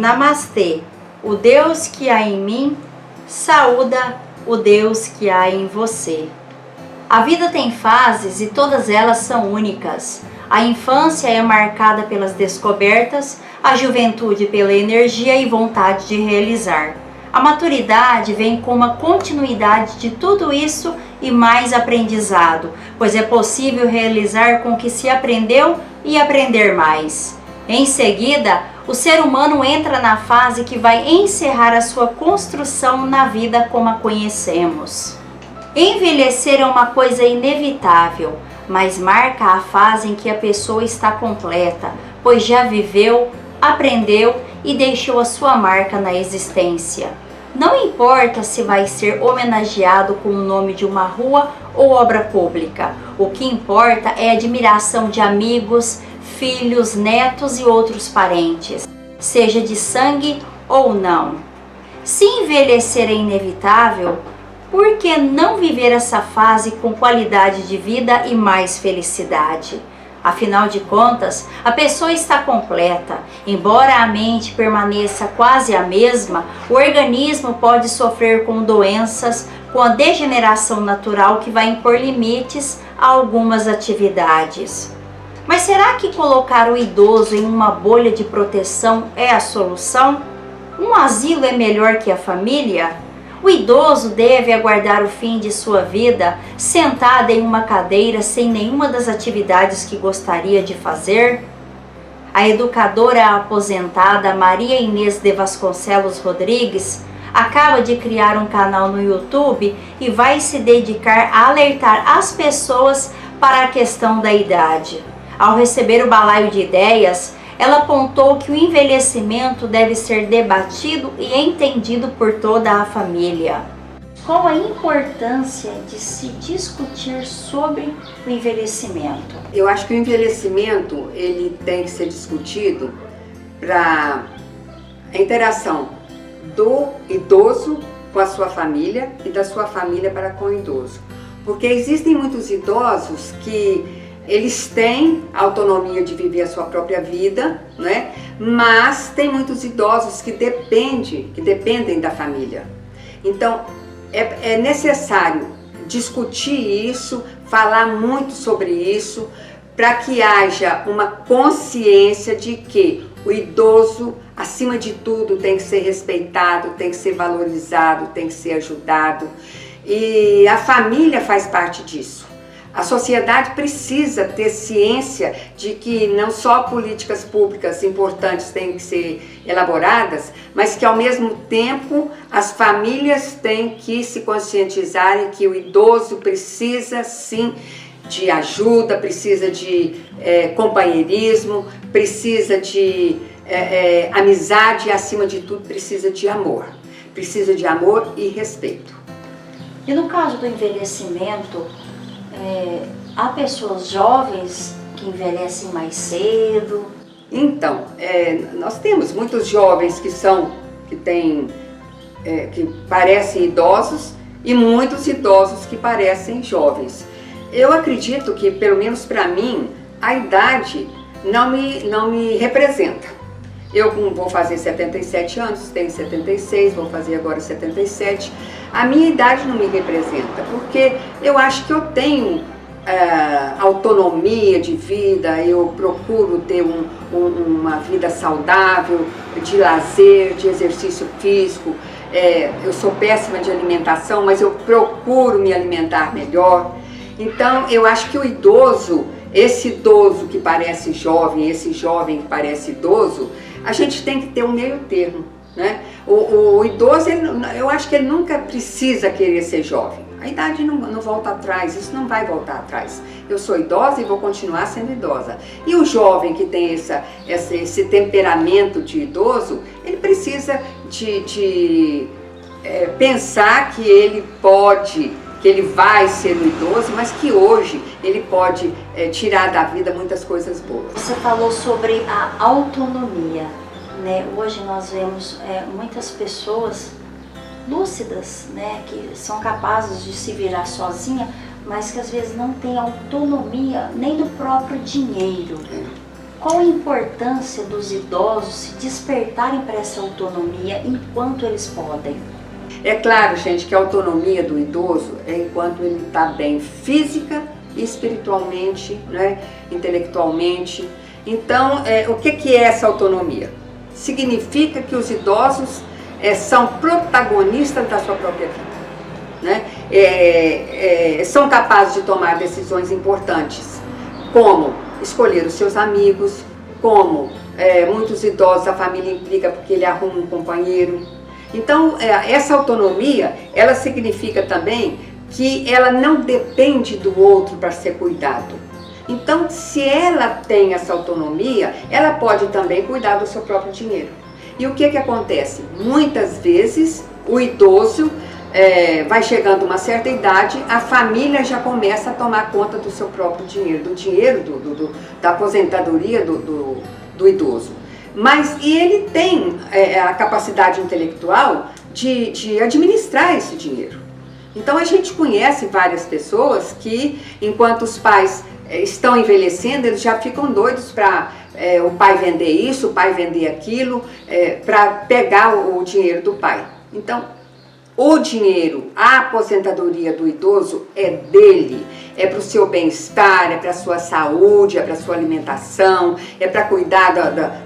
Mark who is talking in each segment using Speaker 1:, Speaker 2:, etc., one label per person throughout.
Speaker 1: Namastê, o Deus que há em mim saúda o Deus que há em você. A vida tem fases e todas elas são únicas. A infância é marcada pelas descobertas, a juventude pela energia e vontade de realizar. A maturidade vem com uma continuidade de tudo isso e mais aprendizado, pois é possível realizar com o que se aprendeu e aprender mais. Em seguida, o ser humano entra na fase que vai encerrar a sua construção na vida como a conhecemos. Envelhecer é uma coisa inevitável, mas marca a fase em que a pessoa está completa, pois já viveu, aprendeu e deixou a sua marca na existência. Não importa se vai ser homenageado com o nome de uma rua ou obra pública, o que importa é a admiração de amigos, filhos, netos e outros parentes, seja de sangue ou não. Se envelhecer é inevitável, por que não viver essa fase com qualidade de vida e mais felicidade? Afinal de contas, a pessoa está completa. Embora a mente permaneça quase a mesma, o organismo pode sofrer com doenças, com a degeneração natural que vai impor limites a algumas atividades. Mas será que colocar o idoso em uma bolha de proteção é a solução? Um asilo é melhor que a família? O idoso deve aguardar o fim de sua vida sentado em uma cadeira sem nenhuma das atividades que gostaria de fazer? A educadora aposentada Maria Inês de Vasconcelos Rodrigues acaba de criar um canal no YouTube e vai se dedicar a alertar as pessoas para a questão da idade. Ao receber o balaio de ideias, ela apontou que o envelhecimento deve ser debatido e entendido por toda a família. Qual a importância de se discutir sobre o envelhecimento?
Speaker 2: Eu acho que o envelhecimento ele tem que ser discutido para a interação do idoso com a sua família e da sua família para com o idoso. Porque existem muitos idosos que eles têm autonomia de viver a sua própria vida, né? Mas tem muitos idosos que dependem da família. Então, é necessário discutir isso, falar muito sobre isso, para que haja uma consciência de que o idoso, acima de tudo, tem que ser respeitado, tem que ser valorizado, tem que ser ajudado. E a família faz parte disso. A sociedade precisa ter ciência de que não só políticas públicas importantes têm que ser elaboradas, mas que ao mesmo tempo as famílias têm que se conscientizarem que o idoso precisa sim de ajuda, precisa de companheirismo, precisa de amizade e acima de tudo precisa de amor. Precisa de amor e respeito.
Speaker 1: E no caso do envelhecimento, há pessoas jovens que envelhecem mais cedo?
Speaker 2: Então, nós temos muitos jovens que parecem idosos e muitos idosos que parecem jovens. Eu acredito que, pelo menos para mim, a idade não me representa. Eu vou fazer 77 anos, tenho 76, vou fazer agora 77. A minha idade não me representa, porque eu acho que eu tenho autonomia de vida, eu procuro ter uma vida saudável, de lazer, de exercício físico. Eu sou péssima de alimentação, mas eu procuro me alimentar melhor. Então, eu acho que o idoso, esse idoso que parece jovem, esse jovem que parece idoso, a gente tem que ter um meio termo, né? O idoso, eu acho que ele nunca precisa querer ser jovem. A idade não volta atrás, isso não vai voltar atrás. Eu sou idosa e vou continuar sendo idosa. E o jovem que tem esse temperamento de idoso, ele precisa de pensar que ele pode, que ele vai ser um idoso, mas que hoje ele pode tirar da vida muitas coisas boas.
Speaker 1: Você falou sobre a autonomia, né? Hoje nós vemos muitas pessoas lúcidas, né, que são capazes de se virar sozinha, mas que às vezes não têm autonomia nem do próprio dinheiro. qual a importância dos idosos se despertarem para essa autonomia enquanto eles podem?
Speaker 2: É claro, gente, que a autonomia do idoso é enquanto ele está bem física e espiritualmente, né, intelectualmente. Então, o que é essa autonomia? Significa que os idosos são protagonistas da sua própria vida, né? São capazes de tomar decisões importantes, como escolher os seus amigos, como muitos idosos a família implica porque ele arruma um companheiro. Então, essa autonomia, ela significa também que ela não depende do outro para ser cuidado. Então, se ela tem essa autonomia, ela pode também cuidar do seu próprio dinheiro. E o que acontece? Muitas vezes, o idoso vai chegando a uma certa idade, a família já começa a tomar conta do seu próprio dinheiro, do dinheiro da aposentadoria do idoso. Mas ele tem a capacidade intelectual de administrar esse dinheiro. Então a gente conhece várias pessoas que, enquanto os pais estão envelhecendo, eles já ficam doidos para o pai vender isso, o pai vender aquilo, para pegar o dinheiro do pai. Então, o dinheiro, a aposentadoria do idoso é dele, é para o seu bem-estar, é para a sua saúde, é para a sua alimentação, é para cuidar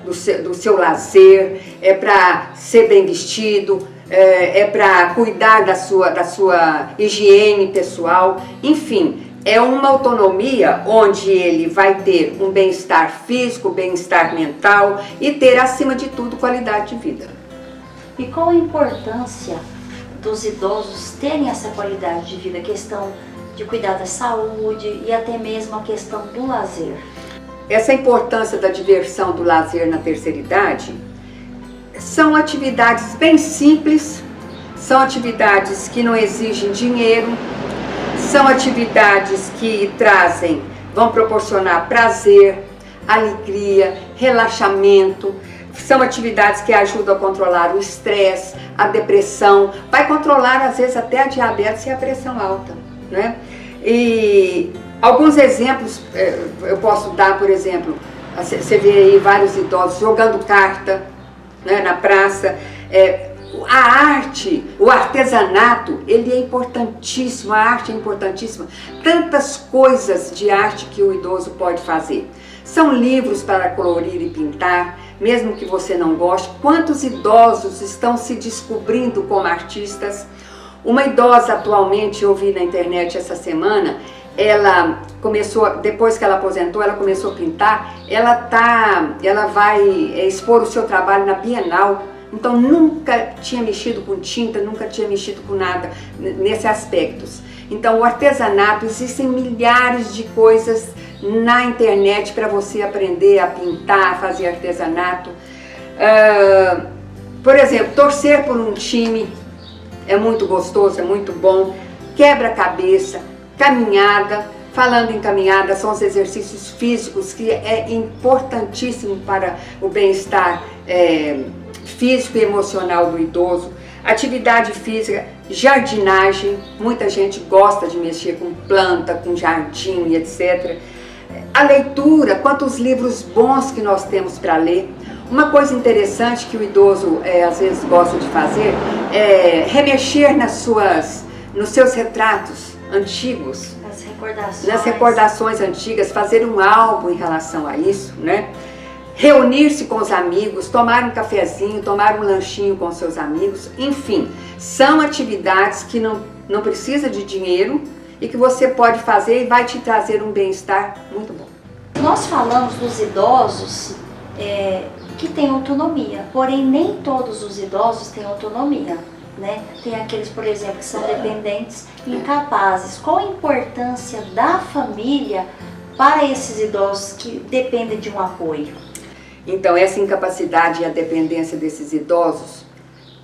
Speaker 2: do seu lazer, é para ser bem vestido, é para cuidar da sua higiene pessoal, enfim. É uma autonomia onde ele vai ter um bem-estar físico, bem-estar mental e ter, acima de tudo, qualidade de vida.
Speaker 1: E qual a importância dos idosos terem essa qualidade de vida, a questão de cuidar da saúde e até mesmo a questão do lazer?
Speaker 2: Essa importância da diversão, do lazer na terceira idade são atividades bem simples, são atividades que não exigem dinheiro, são atividades que vão proporcionar prazer, alegria, relaxamento. São atividades que ajudam a controlar o estresse, a depressão, vai controlar às vezes até a diabetes e a pressão alta, né? E alguns exemplos eu posso dar, por exemplo, você vê aí vários idosos jogando carta, né, na praça. A arte, o artesanato, ele é importantíssimo, a arte é importantíssima. Tantas coisas de arte que o idoso pode fazer. São livros para colorir e pintar, mesmo que você não goste. Quantos idosos estão se descobrindo como artistas? Uma idosa atualmente, eu vi na internet essa semana, ela começou, depois que ela aposentou, ela começou a pintar, ela vai expor o seu trabalho na Bienal. Então nunca tinha mexido com tinta, nunca tinha mexido com nada nesses aspectos. Então o artesanato, existem milhares de coisas na internet para você aprender a pintar, a fazer artesanato. Por exemplo, torcer por um time é muito gostoso, é muito bom. Quebra-cabeça, caminhada. Falando em caminhada, são os exercícios físicos que é importantíssimo para o bem-estar físico e emocional do idoso. Atividade física, jardinagem, muita gente gosta de mexer com planta, com jardim, etc. A leitura, quantos livros bons que nós temos para ler. Uma coisa interessante que o idoso às vezes gosta de fazer é remexer nos seus retratos antigos, nas recordações antigas, fazer um álbum em relação a isso, né? Reunir-se com os amigos, tomar um cafezinho, tomar um lanchinho com seus amigos, enfim, são atividades que não precisa de dinheiro e que você pode fazer e vai te trazer um bem-estar muito bom.
Speaker 1: Nós falamos dos idosos que têm autonomia, porém nem todos os idosos têm autonomia, né? Tem aqueles, por exemplo, que são dependentes e incapazes. Qual a importância da família para esses idosos que dependem de um apoio?
Speaker 2: Então, essa incapacidade e a dependência desses idosos,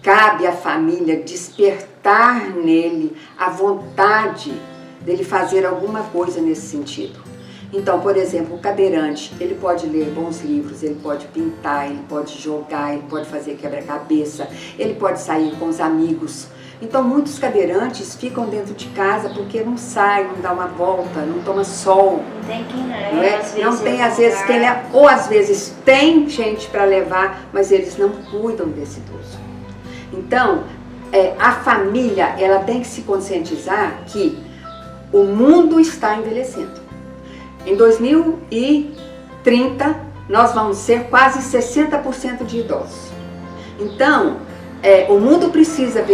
Speaker 2: cabe à família despertar nele a vontade dele fazer alguma coisa nesse sentido. Então, por exemplo, o cadeirante, ele pode ler bons livros, ele pode pintar, ele pode jogar, ele pode fazer quebra-cabeça, ele pode sair com os amigos, Então muitos cadeirantes ficam dentro de casa porque não saem, não dá uma volta, não toma sol.
Speaker 1: Não tem quem leva,
Speaker 2: Não,
Speaker 1: às vezes.
Speaker 2: não tem às vezes quem leva, ou às vezes tem gente para levar, mas eles não cuidam desse idoso. Então, a família, ela tem que se conscientizar que o mundo está envelhecendo. Em 2030, nós vamos ser quase 60% de idosos. Então, o mundo precisa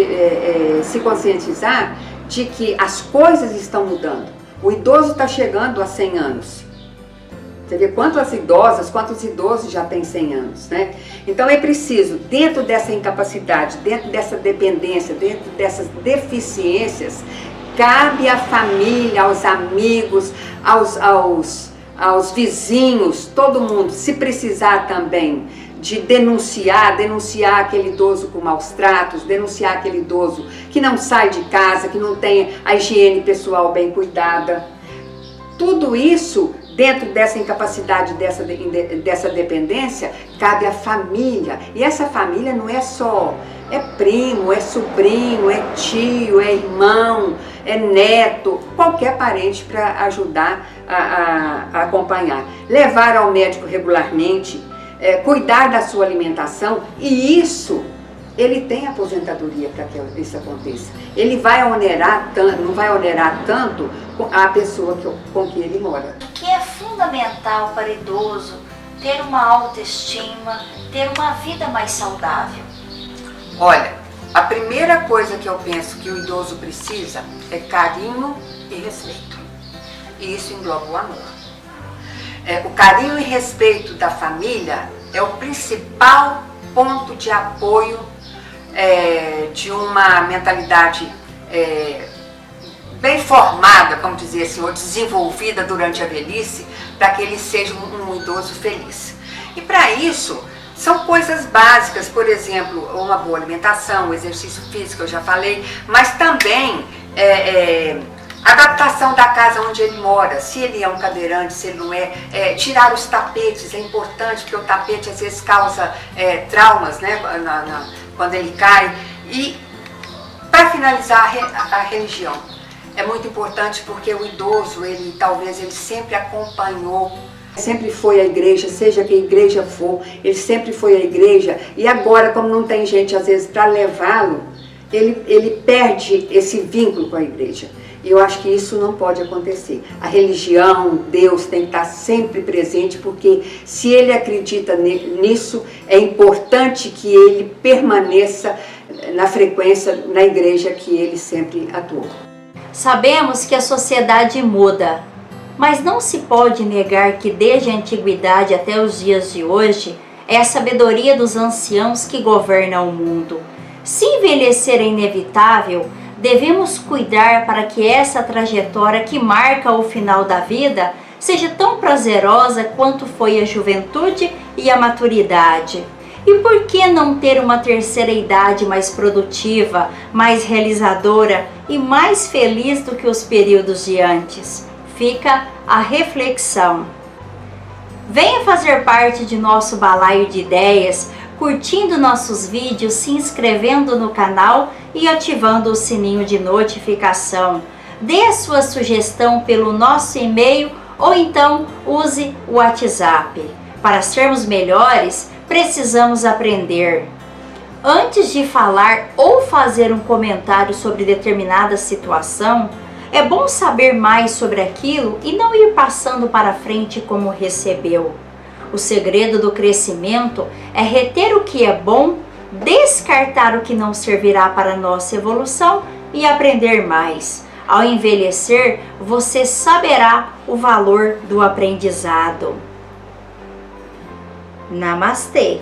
Speaker 2: se conscientizar de que as coisas estão mudando. O idoso está chegando a 100 anos. Você vê quantos idosos já têm 100 anos, né? Então é preciso, dentro dessa incapacidade, dentro dessa dependência, dentro dessas deficiências, cabe à família, aos amigos, aos vizinhos, todo mundo, se precisar também de denunciar aquele idoso com maus tratos, denunciar aquele idoso que não sai de casa, que não tem a higiene pessoal bem cuidada. Tudo isso, dentro dessa incapacidade, dessa dependência, cabe à família. E essa família não é só, é primo, é sobrinho, é tio, é irmão, é neto, qualquer parente para ajudar a acompanhar. Levar ao médico regularmente, cuidar da sua alimentação, e isso, ele tem aposentadoria para que isso aconteça. Ele vai onerar tanto, não vai onerar tanto a pessoa com que ele mora.
Speaker 1: O que é fundamental para idoso ter uma autoestima, ter uma vida mais saudável?
Speaker 2: Olha, a primeira coisa que eu penso que o idoso precisa é carinho e respeito. E isso engloba o amor. O carinho e respeito da família é o principal ponto de apoio de uma mentalidade bem formada, vamos dizer assim, ou desenvolvida durante a velhice, para que ele seja um idoso feliz. E para isso, são coisas básicas, por exemplo, uma boa alimentação, o exercício físico, eu já falei, mas também adaptação da casa onde ele mora, se ele é um cadeirante, se ele não é, tirar os tapetes, é importante, porque o tapete às vezes causa traumas, né, quando ele cai. E para finalizar, a religião é muito importante, porque o idoso, talvez ele sempre acompanhou, sempre foi à igreja, seja que igreja for, ele sempre foi à igreja, e agora, como não tem gente às vezes para levá-lo, ele perde esse vínculo com a igreja. E eu acho que isso não pode acontecer. A religião, Deus tem que estar sempre presente, porque se ele acredita nisso, é importante que ele permaneça na frequência, na igreja que ele sempre atuou.
Speaker 1: Sabemos que a sociedade muda, mas não se pode negar que desde a antiguidade até os dias de hoje, é a sabedoria dos anciãos que governa o mundo. Se envelhecer é inevitável, devemos cuidar para que essa trajetória que marca o final da vida seja tão prazerosa quanto foi a juventude e a maturidade. E por que não ter uma terceira idade mais produtiva, mais realizadora e mais feliz do que os períodos de antes? Fica a reflexão. Venha fazer parte de nosso balaio de ideias, curtindo nossos vídeos, se inscrevendo no canal e ativando o sininho de notificação. Dê a sua sugestão pelo nosso e-mail ou então use o WhatsApp. Para sermos melhores, precisamos aprender. Antes de falar ou fazer um comentário sobre determinada situação, é bom saber mais sobre aquilo e não ir passando para frente como recebeu. O segredo do crescimento é reter o que é bom, descartar o que não servirá para a nossa evolução e aprender mais. Ao envelhecer, você saberá o valor do aprendizado. Namastê!